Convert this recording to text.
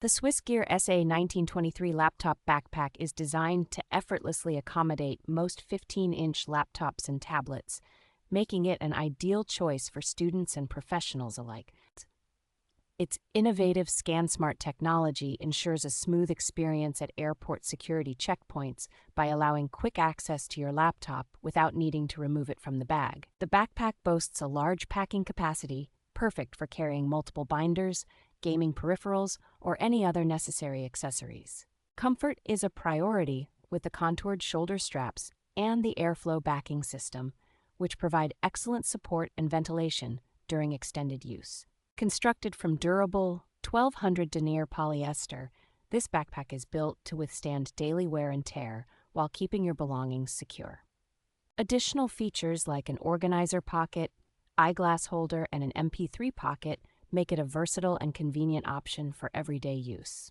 The SwissGear SA1923 Laptop Backpack is designed to effortlessly accommodate most 15-inch laptops and tablets, making it an ideal choice for students and professionals alike. Its innovative ScanSmart technology ensures a smooth experience at airport security checkpoints by allowing quick access to your laptop without needing to remove it from the bag. The backpack boasts a large packing capacity, perfect for carrying multiple binders, gaming peripherals, or any other necessary accessories. Comfort is a priority with the contoured shoulder straps and the airflow backing system, which provide excellent support and ventilation during extended use. Constructed from durable 1200 denier polyester, this backpack is built to withstand daily wear and tear while keeping your belongings secure. Additional features like an organizer pocket, eyeglass holder, and an MP3 pocket make it a versatile and convenient option for everyday use.